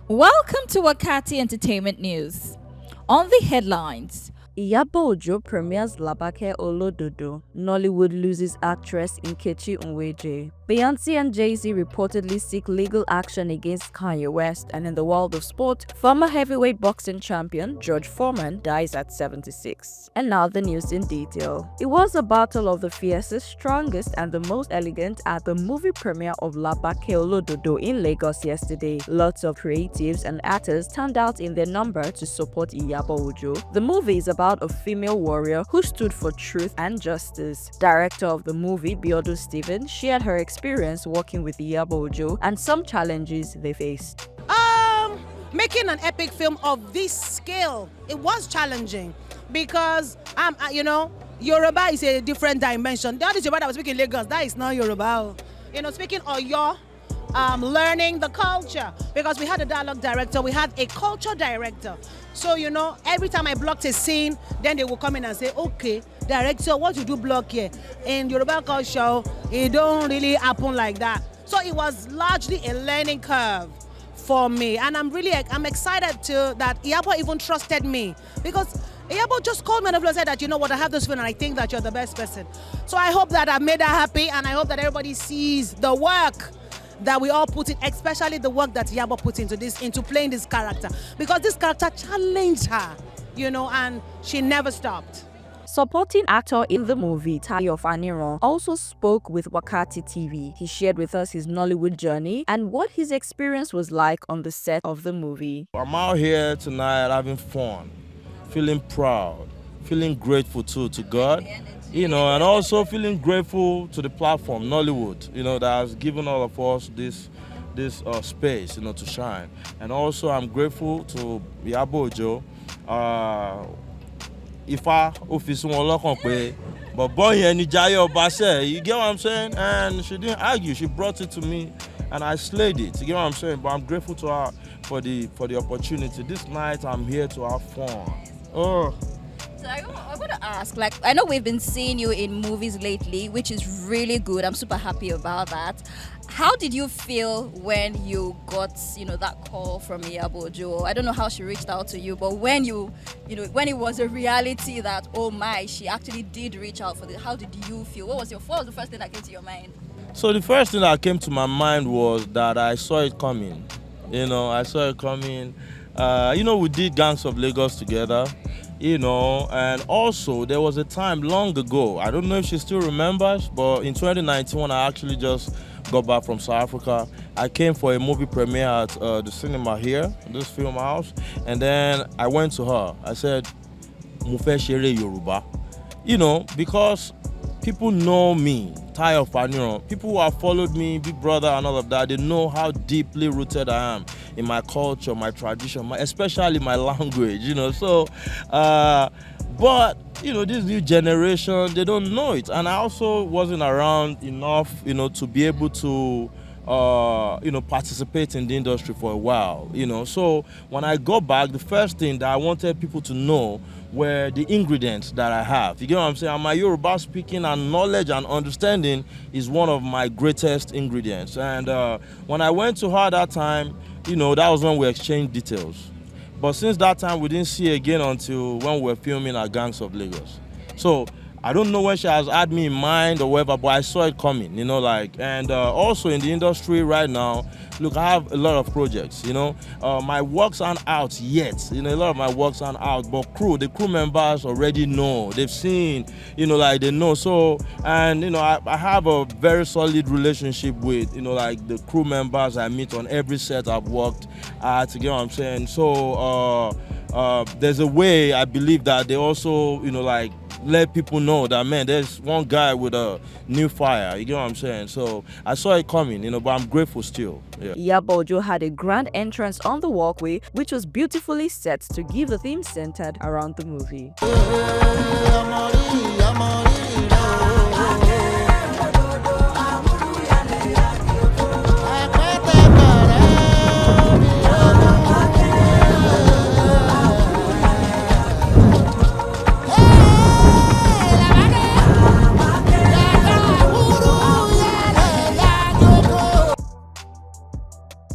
Welcome to Wakaati Entertainment News. On the headlines, Iyabo Ojo premieres Labake Olododo. Nollywood loses actress Nkechi Nweje. Beyoncé and Jay-Z reportedly seek legal action against Kanye West. And in the world of sport, former heavyweight boxing champion George Foreman dies at 76. And now the news in detail. It was a battle of the fiercest, strongest, and the most elegant at the movie premiere of Labake Olododo in Lagos yesterday. Lots of creatives and actors turned out in their number to support Iyabo Ojo. The movie is about a female warrior who stood for truth and justice. Director of the movie, Biodo Stephen, shared her experience working with Iyabo Ojo and some challenges they faced. Making an epic film of this scale, it was challenging because, Yoruba is a different dimension. That is Yoruba that was speaking in Lagos. That is not Yoruba. Speaking Oyo, learning the culture because we had a dialogue director, we had a culture director. So, every time I blocked a scene, then they will come in and say, okay, director, what you do block here? In Yoruba culture, it don't really happen like that. So it was largely a learning curve for me. And I'm excited too that Iyabo even trusted me because Iyabo just called me and said that, you know what, I have this film and I think that you're the best person. So I hope that I've made her happy and I hope that everybody sees the work that we all put in, especially the work that Iyabo put into playing this character, because this character challenged her, and she never stopped. Supporting actor in the movie, Tayo Faniran, also spoke with Wakaati TV. He shared with us his Nollywood journey and what his experience was like on the set of the movie. I'm out here tonight having fun, feeling proud, feeling grateful too to God, and also feeling grateful to the platform, Nollywood, that has given all of us this space, to shine. And also I'm grateful to Iyabo Ojo. Ifa office wọn lọ́kàn pé bọ̀bọ́ yẹn ni Jayé Ọba ṣe, you get what I'm saying? And she didn't argue, she brought it to me and I slayed it, you get what I'm saying? But I'm grateful to her for the opportunity. This night I'm here to have fun. So I want to ask, I know we've been seeing you in movies lately, which is really good. I'm super happy about that. How did you feel when you got, that call from Iyabo Ojo? I don't know how she reached out to you, but when when it was a reality that, oh my, she actually did reach out for this, how did you feel? What was the first thing that came to your mind? So the first thing that came to my mind was that I saw it coming. I saw it coming. We did Gangs of Lagos together. And also there was a time long ago, I don't know if she still remembers, but in 2019 when I actually just got back from South Africa, I came for a movie premiere at the cinema here, this film house, and then I went to her. I said, "Mo fẹ́ ṣeré Yoruba," because people know me, Tayo Faniran. People who have followed me, Big Brother and all of that, they know how deeply rooted I am in my culture, my tradition, especially my language, So, but, this new generation, they don't know it. And I also wasn't around enough, to be able to, participate in the industry for a while, So when I got back, the first thing that I wanted people to know were the ingredients that I have. You get what I'm saying? And my Yoruba speaking and knowledge and understanding is one of my greatest ingredients. And when I went to her that time, that was when we exchanged details. But since that time, we didn't see again until when we were filming at Gangs of Lagos. So I don't know when she has had me in mind or whatever, but I saw it coming, and also in the industry right now, look, I have a lot of projects, my works aren't out yet, a lot of my works aren't out, but the crew members already know, they've seen, they know, so, and, I have a very solid relationship with, the crew members I meet on every set I've worked at, you get what I'm saying, so, there's a way I believe that they also, let people know that, man, there's one guy with a new fire, you get what I'm saying? So I saw it coming, but I'm grateful still. Yeah. Iyabo Ojo had a grand entrance on the walkway, which was beautifully set to give the theme centered around the movie.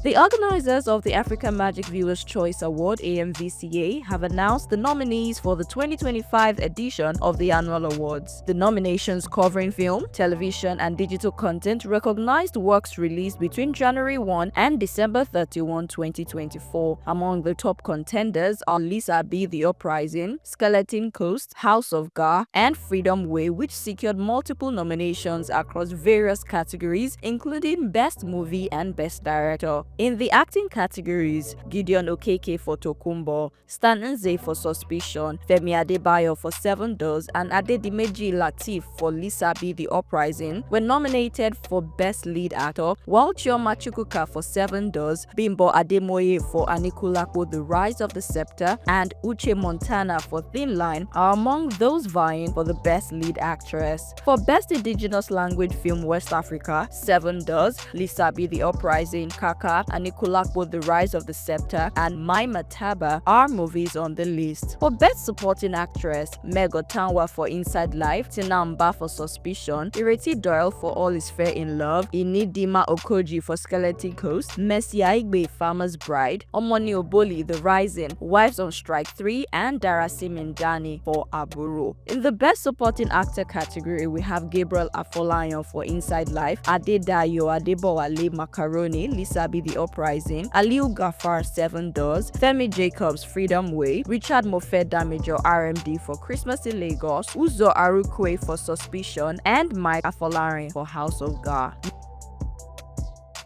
The organizers of the African Magic Viewers' Choice Award (AMVCA) have announced the nominees for the 2025 edition of the annual awards. The nominations covering film, television, and digital content recognized works released between January 1 and December 31, 2024. Among the top contenders are Lisa B. The Uprising, Skeleton Coast, House of Gar, and Freedom Way, which secured multiple nominations across various categories, including Best Movie and Best Director. In the acting categories, Gideon Okeke for Tokumbo, Stan Nze for Suspicion, Femi Adebayo for 7 Doors, and Adedimeji Lateef for Lisa B. The Uprising were nominated for Best Lead Actor, while Chioma Chukwuka for 7 Doors, Bimbo Ademoye for Anikulapo The Rise of the Scepter, and Uche Montana for Thin Line are among those vying for the Best Lead Actress. For Best Indigenous Language Film West Africa, 7 Doors, Lisa B. The Uprising, Kaka, Anikulapo The Rise of the Scepter, and My Mataba are movies on the list. For Best Supporting Actress, Meg Otanwa for Inside Life, Tina Mba for Suspicion, Ireti Doyle for All Is Fair in Love, Inidima Okoji for Skeleton Coast, Mercy Aigbe Farmer's Bride, Omoni Oboli The Rising, Wives on Strike 3, and Darasi Mindani for Aburo. In the Best Supporting Actor category, we have Gabriel Afolayan for Inside Life, Adedayo Adebowale Macaroni, Lisa B. The Uprising, Aliu Gafar 7 Doors, Femi Jacobs Freedom Way, Richard Mofe Damajo RMD for Christmas in Lagos, Uzo Arukwe for Suspicion, and Mike Afolarin for House of Gar.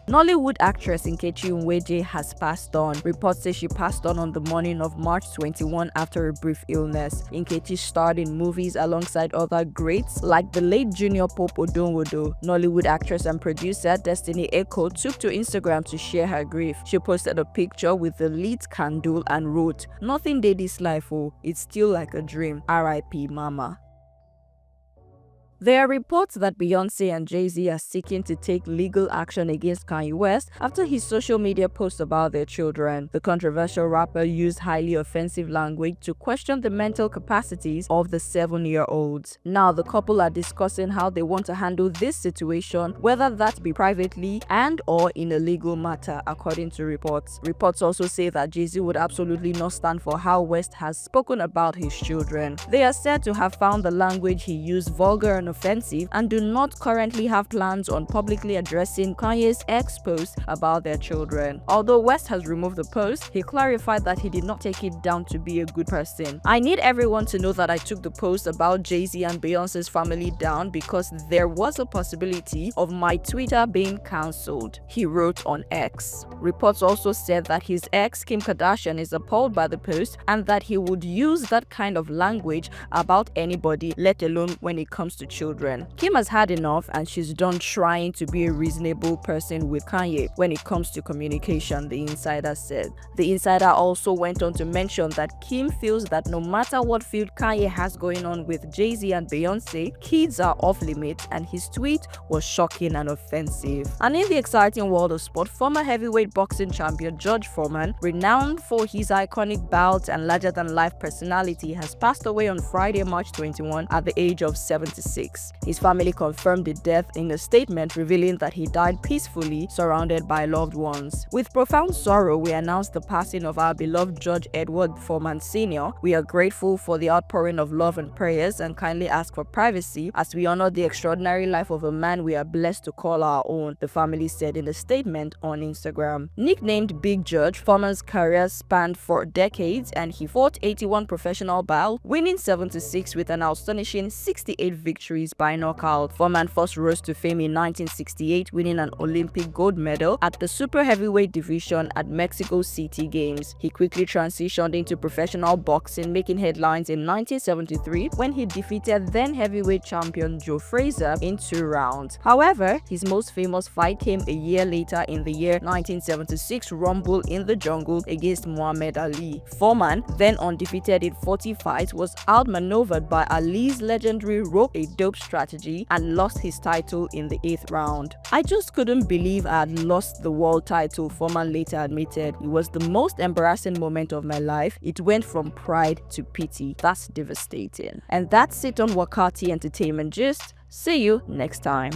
Nollywood actress Nkechi Nweje has passed on. Reports say she passed on the morning of March 21 after a brief illness. Nkechi starred in movies alongside other greats like the late Junior Pope Odonwodo. Nollywood actress and producer Destiny Echo took to Instagram to share her grief. She posted a picture with the lit candle and wrote, "Nothing dey this life, oh, it's still like a dream. R.I.P. Mama." There are reports that Beyoncé and Jay-Z are seeking to take legal action against Kanye West after his social media posts about their children. The controversial rapper used highly offensive language to question the mental capacities of the 7-year-olds. Now, the couple are discussing how they want to handle this situation, whether that be privately and or in a legal matter, according to reports. Reports also say that Jay-Z would absolutely not stand for how West has spoken about his children. They are said to have found the language he used vulgar and offensive and do not currently have plans on publicly addressing Kanye's ex post about their children. Although West has removed the post, he clarified that he did not take it down to be a good person. "I need everyone to know that I took the post about Jay-Z and Beyoncé's family down because there was a possibility of my Twitter being cancelled," he wrote on X. Reports also said that his ex, Kim Kardashian, is appalled by the post and that he would use that kind of language about anybody, let alone when it comes to children. Kim has had enough and she's done trying to be a reasonable person with Kanye when it comes to communication, the insider said. The insider also went on to mention that Kim feels that no matter what field Kanye has going on with Jay-Z and Beyoncé, kids are off limits, and his tweet was shocking and offensive. And in the exciting world of sport, former heavyweight boxing champion George Foreman, renowned for his iconic bouts and larger-than-life personality, has passed away on Friday, March 21 at the age of 76. His family confirmed the death in a statement, revealing that he died peacefully, surrounded by loved ones. With profound sorrow, we announce the passing of our beloved George Edward Foreman Sr. We are grateful for the outpouring of love and prayers and kindly ask for privacy as we honor the extraordinary life of a man we are blessed to call our own, the family said in a statement on Instagram. Nicknamed Big George, Foreman's career spanned for decades and he fought 81 professional bouts, winning 76 with an astonishing 68 victories by knockout. Foreman first rose to fame in 1968, winning an Olympic gold medal at the super heavyweight division at Mexico City Games. He quickly transitioned into professional boxing, making headlines in 1973 when he defeated then heavyweight champion Joe Frazier in 2 rounds. However, his most famous fight came a year later in the year 1976 Rumble in the Jungle against Muhammad Ali. Foreman, then undefeated in 40 fights, was outmaneuvered by Ali's legendary rope-a-dope strategy and lost his title in the 8th round. "I just couldn't believe I had lost the world title," Foreman later admitted. "It was the most embarrassing moment of my life. It went from pride to pity. That's devastating." And that's it on Wakaati Entertainment Gist. See you next time.